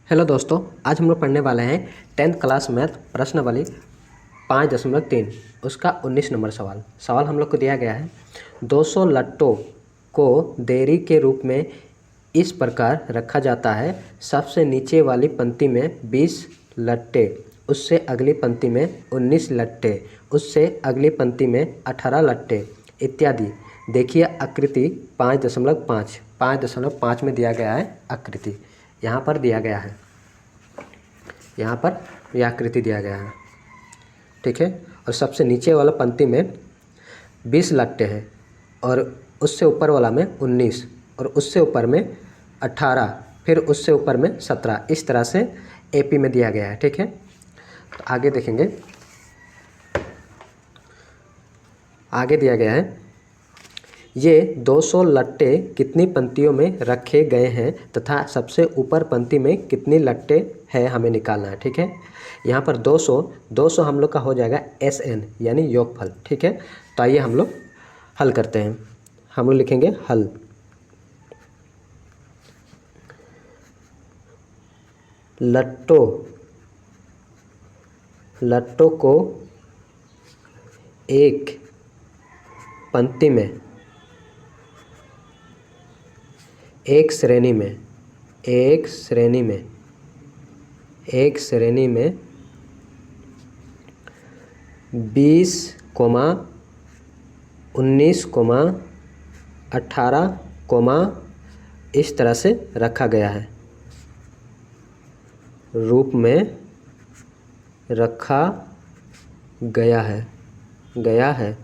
Hello दोस्तों, आज हम लोग पढ़ने वाले हैं 10th क्लास मैथ प्रश्नावली 5.3 उसका 19 नंबर सवाल हम लोग को दिया गया है। 200 लट्टों को देरी के रूप में इस प्रकार रखा जाता है। सबसे नीचे वाली पंक्ति में 20 लट्टे, उससे अगली पंक्ति में 19 लट्टे, उससे अगली पंक्ति में 18 लट्टे इत्यादि। देखिए आकृति 5.5 में दिया गया है। आकृति यहाँ पर दिया गया है, यहाँ पर यह आकृति दिया गया है, ठीक है। और सबसे नीचे वाला पंक्ति में 20 लट्टे हैं और उससे ऊपर वाला में 19 और उससे ऊपर में 18, फिर उससे ऊपर में 17। इस तरह से एपी में दिया गया है, ठीक है। तो आगे देखेंगे, आगे दिया गया है ये 200 लट्टे कितनी पंक्तियों में रखे गए हैं तथा सबसे ऊपर पंक्ति में कितनी लट्टे है हमें निकालना है, ठीक है। यहाँ पर 200 हम लोग का हो जाएगा SN यानी योगफल, ठीक है। तो आइए हम लोग हल करते हैं। हम लोग लिखेंगे हल। लट्टों को एक पंक्ति में, एक श्रेणी में 20, 19, 18, इस तरह से रखा गया है, रूप में रखा गया है।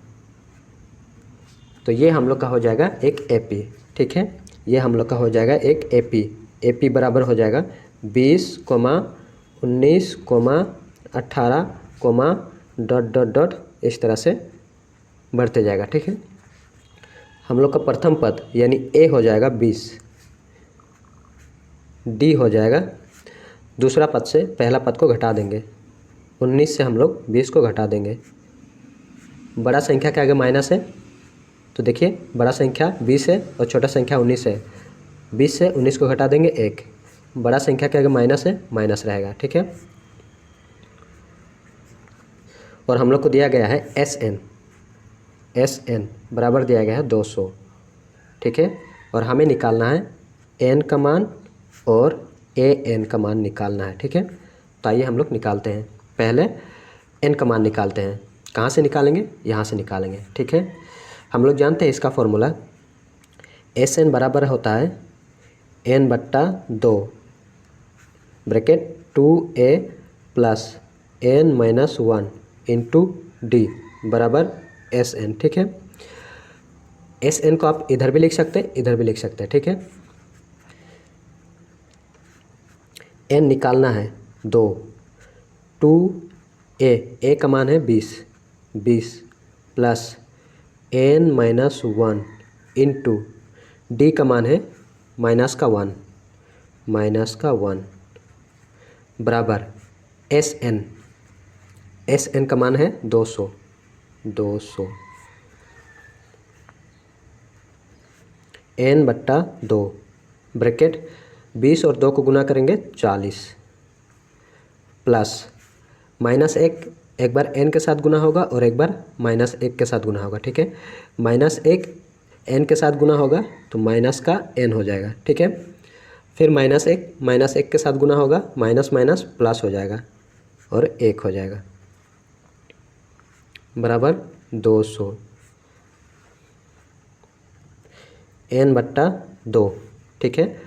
तो ये हम लोग का हो जाएगा एक एपी, ठीक है। ये हम लोग का हो जाएगा एक एपी बराबर हो जाएगा 20, 19, 18, डॉट इस तरह से बढ़ते जाएगा, ठीक है। हम लोग का प्रथम पद यानी ए हो जाएगा 20, डी हो जाएगा, दूसरा पद से पहला पद को घटा देंगे, 19 से हम लोग 20 को घटा देंगे। बड़ा संख्या के आगे माइनस है, तो देखिए बड़ा संख्या 20 है और छोटा संख्या 19 है। 20 से 19 को घटा देंगे 1, बड़ा संख्या के आगे माइनस है, माइनस रहेगा, ठीक है। और हम लोग को दिया गया है SN बराबर दिया गया है 200, ठीक है। और हमें निकालना है N का मान और AN का मान निकालना है, ठीक है। तो आइए हम लोग निकालते हैं। पहले N का मान निकालते हैं। कहाँ से निकालेंगे? यहाँ से निकालेंगे, ठीक है। हम लोग जानते हैं इसका फॉर्मूला SN बराबर होता है N/2 bracket 2A plus N-1 into D बराबर SN, ठीक है। SN को आप इधर भी लिख सकते हैं, इधर भी लिख सकते हैं, ठीक है। N निकालना है 2A का मान है 20 प्लस N-1 इंटू D का मान है -1 बराबर SN का मान है 200 N/2 ब्रैकेट 20 और 2 को गुना करेंगे 40 प्लस -1 एक बार N के साथ गुना होगा और एक बार -1 के साथ गुना होगा, ठीक है। -1 N के साथ गुना होगा तो माइनस का N हो जाएगा, ठीक है। फिर -1 के साथ गुना होगा, माइनस प्लस हो जाएगा और 1 हो जाएगा बराबर 200 N/2, ठीक है।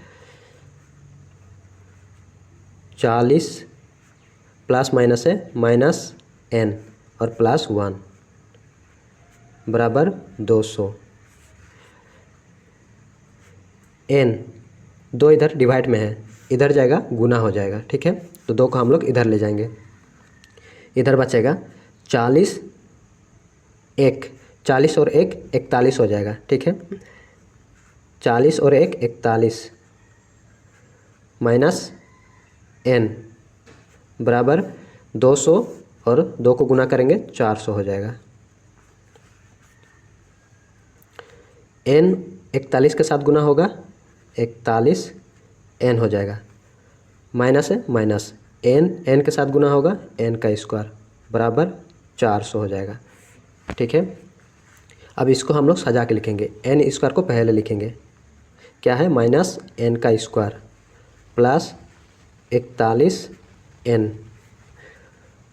40 प्लस माइनस है -N और +1 बराबर 200 N 2 इधर डिवाइड में है, इधर जाएगा गुना हो जाएगा, ठीक है। तो 2 को हम लोग इधर ले जाएंगे, इधर बचेगा 40 और 1 41 हो जाएगा, ठीक है। 40 और 1 41 माइनस N बराबर 200 और 2 को गुना करेंगे 400 हो जाएगा। N 41 के साथ गुना होगा 41 N हो जाएगा माइनस है माइनस, n के साथ गुना होगा n का स्क्वायर बराबर 400 हो जाएगा। ठीक है, अब इसको हम लोग सजा के लिखेंगे। n स्क्वायर को पहले लिखेंगे, क्या है माइनस n का स्क्वायर प्लस 41n।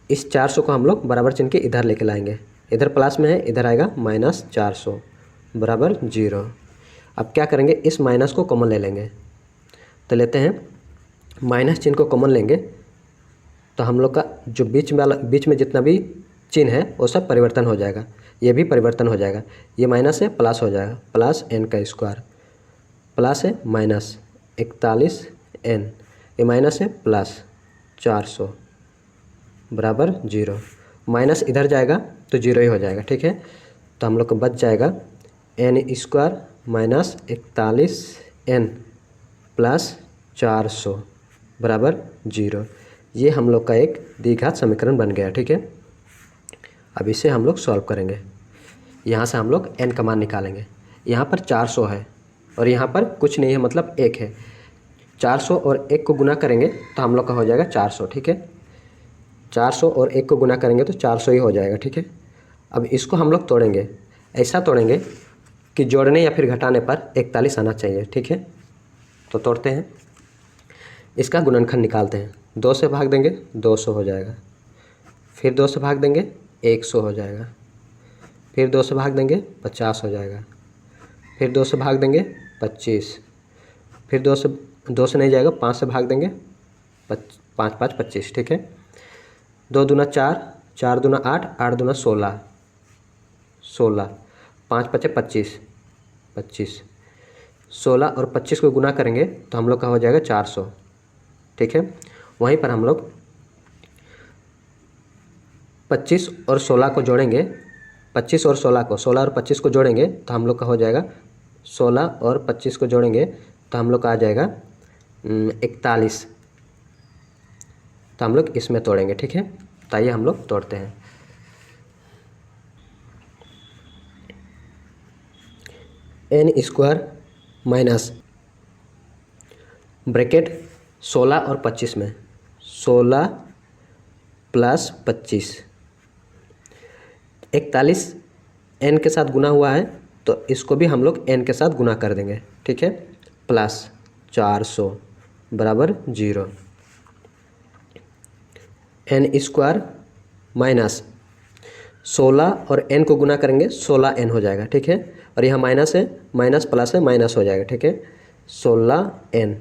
इस 400 को हम लोग बराबर चिन्ह के इधर लेके लाएंगे, इधर प्लस में है, इधर आएगा -400 बराबर 0। अब क्या करेंगे, इस माइनस को कॉमन ले लेंगे। तो लेते हैं, माइनस चिन्ह को कॉमन लेंगे तो हम लोग का जो बीच में जितना भी चिन्ह है वो सब परिवर्तन हो जाएगा, ये भी परिवर्तन हो जाएगा। ये माइनस है प्लस हो जाएगा, प्लस n का स्क्वायर प्लस है माइनस 41n, ये माइनस है प्लस 400 बराबर 0। माइनस इधर जाएगा तो 0 ही हो जाएगा। ठीक है, तो हम लोग को बच जाएगा n square minus 41n plus 400 बराबर 0। ये हम लोग का एक द्विघात समीकरण बन गया। ठीक है, अब इसे हम लोग सॉल्व करेंगे। यहाँ से हम लोग n का मान निकालेंगे। यहाँ पर 400 है और यहाँ पर कुछ नहीं है, मतलब 1 है। 400 और 1 को गुना करेंगे तो हम लोग का हो जाएगा 400। ठीक है, 400 और 1 को गुना करेंगे तो 400 ही हो जाएगा। ठीक है, अब इसको हम लोग तोड़ेंगे, ऐसा तोड़ेंगे कि जोड़ने या फिर घटाने पर 41 आना चाहिए। ठीक है, तो तोड़ते हैं, इसका गुणनखंड निकालते हैं। 2 से भाग देंगे 200 हो जाएगा, फिर 2 से भाग देंगे 100 हो जाएगा, फिर 2 से भाग देंगे 50 हो जाएगा, फिर 2 से भाग देंगे 25, फिर 2 से नहीं जाएगा, 5 से भाग देंगे 5 5 25। ठीक है, 2 दूना 4, 4 दूना 8, 8 दूना 16, 16, 5 5 25, 25, 16 और 25 को गुना करेंगे तो हम लोग का हो जाएगा 400। ठीक है, वहीं पर हम लोग 25 और 16 को जोड़ेंगे, 25 और 16 को, 16 और 25 को जोड़ेंगे तो हम लोग का हो जाएगा, 16 और 25 को जोड़ेंगे तो हम लोग का आ जाएगा 41। तो हम लोग इसमें तोड़ेंगे। ठीक है, तो आइए हम लोग तोड़ते हैं। n स्क्वायर माइनस ब्रैकेट 16 और 25 में 16 प्लस 25, 41 n के साथ गुना हुआ है तो इसको भी हम लोग n के साथ गुना कर देंगे। ठीक है, प्लस 400 बराबर 0। n स्क्वायर माइनस 16 और n को गुना करेंगे 16n हो जाएगा। ठीक है, और यहाँ माइनस है, माइनस प्लस है, माइनस हो जाएगा। ठीक है, 16n,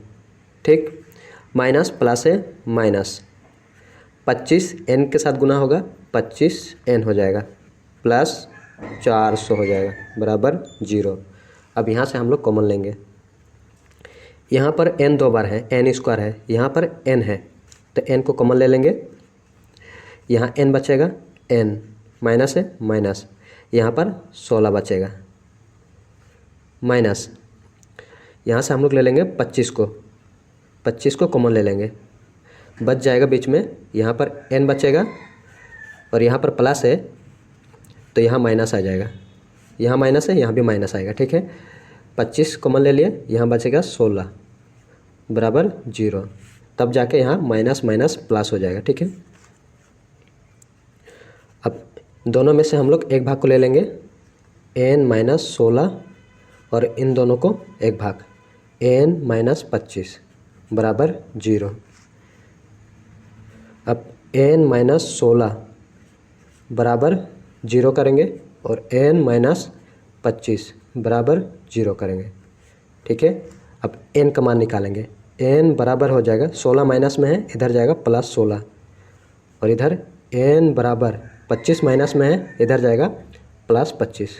ठीक, माइनस प्लस है माइनस, 25 n के साथ गुना होगा 25n हो जाएगा, प्लस 400 हो जाएगा बराबर 0। अब यहाँ से हम लोग कॉमन लेंगे, यहाँ पर n 2 बार है, n स्क्वायर है, यहाँ पर n है तो n को कॉमन ले लेंगे। यहाँ n बचेगा, n माइनस है माइनस, यहाँ पर 16 बचेगा माइनस, यहाँ से हम लोग ले लेंगे 25 को कॉमन ले लेंगे, बच जाएगा बीच में, यहाँ पर n बचेगा और यहाँ पर प्लस है तो यहाँ माइनस आ जाएगा, यहाँ माइनस है, यहाँ भी माइनस आएगा। ठीक है, 25 कॉमन ले लिए, यहाँ बचेगा 16 बराबर 0, तब जाके यहाँ माइनस माइनस प्लस हो जाएगा। ठीक है, अब दोनों में से हम लोग एक भाग को ले लेंगे, n माइनस 16 और इन दोनों को एक भाग, n माइनस 25 बराबर 0। अब n माइनस 16 बराबर 0 करेंगे और n माइनस 25 बराबर 0 करेंगे। ठीक है, अब n का मान निकालेंगे, n बराबर हो जाएगा, 16 माइनस में है, इधर जाएगा प्लस 16 और इधर n बराबर 25 माइनस में है, इधर जाएगा प्लस 25,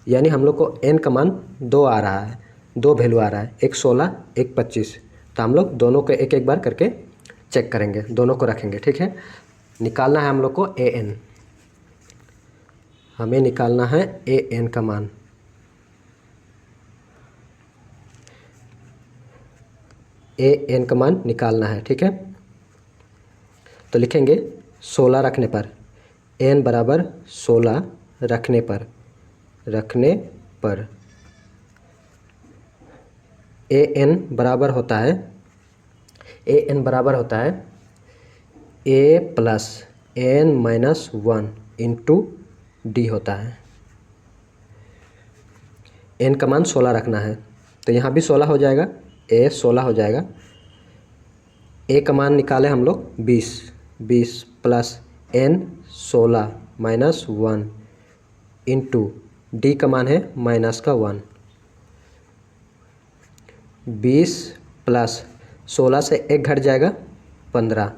यानी हम लोग को n का मान 2 आ रहा है, 2 वैल्यू आ रहा है, एक 16 एक 25। तो हम लोग दोनों को एक एक बार करके चेक करेंगे, दोनों को रखेंगे। ठीक है, निकालना है हम लोग को an, हमें निकालना है an का मान। an का मान निकालना है। ठीक है, तो लिखेंगे 16 रखने पर, n बराबर 16 रखने पर an बराबर होता है ए एन बराबर होता है a plus n minus 1 into d होता है। एन का मान 16 रखना है, तो यहाँ भी 16 हो जाएगा, ए 16 हो जाएगा। ए का मान निकाले हम लोग 20 plus n 16 minus 1 into d का मान है माइनस का 1। 20 प्लस 16 से 1 घट जाएगा 15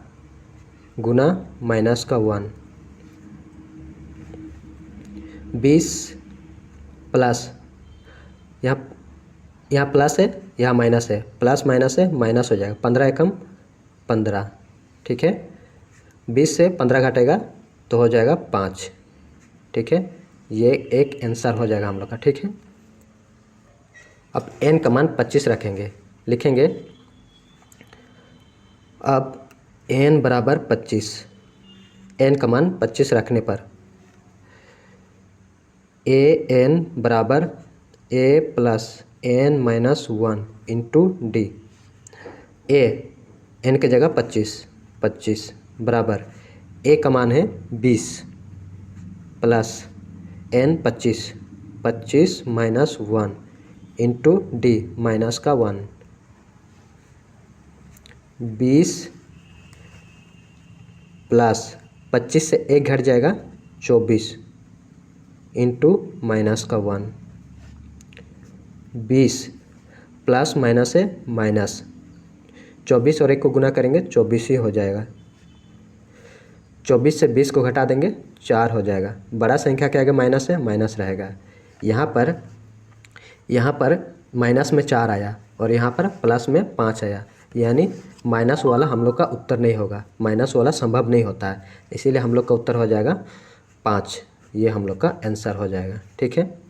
गुना माइनस का 1। 20 प्लस यहाँ प्लस है, यहाँ माइनस है, प्लस माइनस है माइनस हो जाएगा, 15 एकम 15, ठीक है। 20 से 15 घटेगा तो हो जाएगा 5, ठीक है। ये एक आंसर हो जाएगा हम लोग का, ठीक है। अब n का मान 25 रखेंगे, लिखेंगे अब n बराबर 25, n का मान 25 रखने पर ए एन बराबर a plus n minus 1 into d. A n की जगह 25 बराबर ए का मान है 20 plus n 25 minus 1 into d minus का 1। 20 प्लस 25 से 1 घट जाएगा 24 इंटू माइनस का 1। 20 प्लस माइनस है माइनस, 24 और 1 को गुना करेंगे 24 ही हो जाएगा। 24 से 20 को घटा देंगे 4 हो जाएगा। बड़ा संख्या क्या आएगा, माइनस है माइनस रहेगा। यहाँ पर माइनस में 4 आया और यहाँ पर प्लस में 5 आया, यानी माइनस वाला हम लोग का उत्तर नहीं होगा, माइनस वाला संभव नहीं होता है, इसीलिए हम लोग का उत्तर हो जाएगा 5। ये हम लोग का आंसर हो जाएगा, ठीक है।